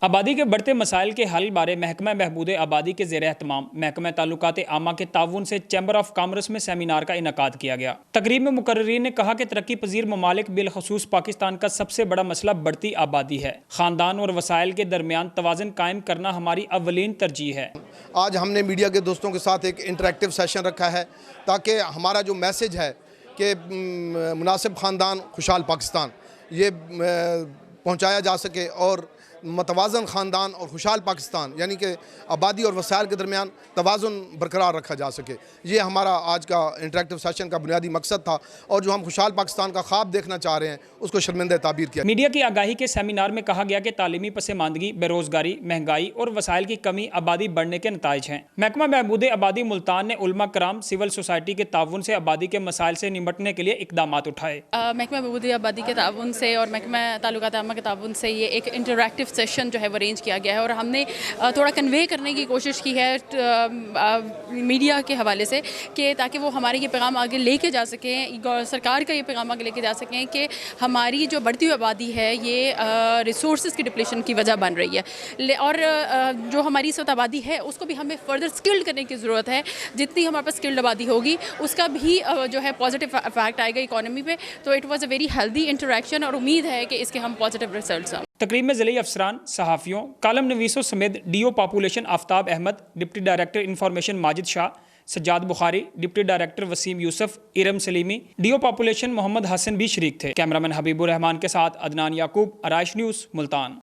آبادی کے بڑھتے مسائل کے حل بارے محکمہ بہبود آبادی کے زیر اہتمام محکمہ تعلقات عامہ کے تعاون سے چیمبر آف کامرس میں سیمینار کا انعقاد کیا گیا۔ تقریب میں مقررین نے کہا کہ ترقی پذیر ممالک بالخصوص پاکستان کا سب سے بڑا مسئلہ بڑھتی آبادی ہے۔ خاندان اور وسائل کے درمیان توازن قائم کرنا ہماری اولین ترجیح ہے۔ آج ہم نے میڈیا کے دوستوں کے ساتھ ایک انٹریکٹیو سیشن رکھا ہے تاکہ ہمارا جو میسج ہے کہ مناسب خاندان خوشحال پاکستان یہ پہنچایا جا سکے، اور متوازن خاندان اور خوشحال پاکستان یعنی کہ آبادی اور وسائل کے درمیان توازن برقرار رکھا جا سکے۔ یہ ہمارا آج کا انٹریکٹیو سیشن کا بنیادی مقصد تھا، اور جو ہم خوشحال پاکستان کا خواب دیکھنا چاہ رہے ہیں اس کو شرمندہ تعبیر کیا۔ میڈیا کی آگاہی کے سیمینار میں کہا گیا کہ تعلیمی پسماندگی، بے روزگاری، مہنگائی اور وسائل کی کمی آبادی بڑھنے کے نتائج ہیں۔ محکمہ بہبود آبادی ملتان نے علماء کرام، سول سوسائٹی کے تعاون سے آبادی کے مسائل سے نمٹنے کے لیے اقدامات اٹھائے۔ محکمہ بہبود آبادی کے تعاون سے اور محکمہ تعلقات عامہ کے تعاون سے یہ ایک انٹریکٹیو سیشن جو ہے وہ ارینج کیا گیا ہے، اور ہم نے تھوڑا کنوے کرنے کی کوشش کی ہے میڈیا کے حوالے سے کہ تاکہ وہ ہمارے یہ پیغام آگے لے کے جا سکیں، سرکار کا یہ پیغام آگے لے کے جا سکیں کہ ہماری جو بڑھتی ہوئی آبادی ہے یہ ریسورسز کی ڈپلیشن کی وجہ بن رہی ہے، اور جو ہماری اس وقت آبادی ہے اس کو بھی ہمیں فردر اسکلڈ کرنے کی ضرورت ہے۔ جتنی ہمارے پاس اسکلڈ آبادی ہوگی اس کا بھی جو ہے پازیٹیو افیکٹ آئے گا اکانومی پہ۔ تو it was a very healthy interaction, اور امید ہے کہ اس کے ہم پازیٹیو ریزلٹس ہیں۔ تقریب میں ضلعی افسران، صحافیوں، کالم نویسوں سمیت D O population Aftab Ahmed, deputy director information Majid Shah, Sajjad Bukhari, deputy director Waseem Yousuf, Iram Saleemi, D O population Muhammad Hassan بھی شریک تھے۔ کیمرامین حبیب الرحمان کے ساتھ عدنان یعقوب، آرائش نیوز، ملتان۔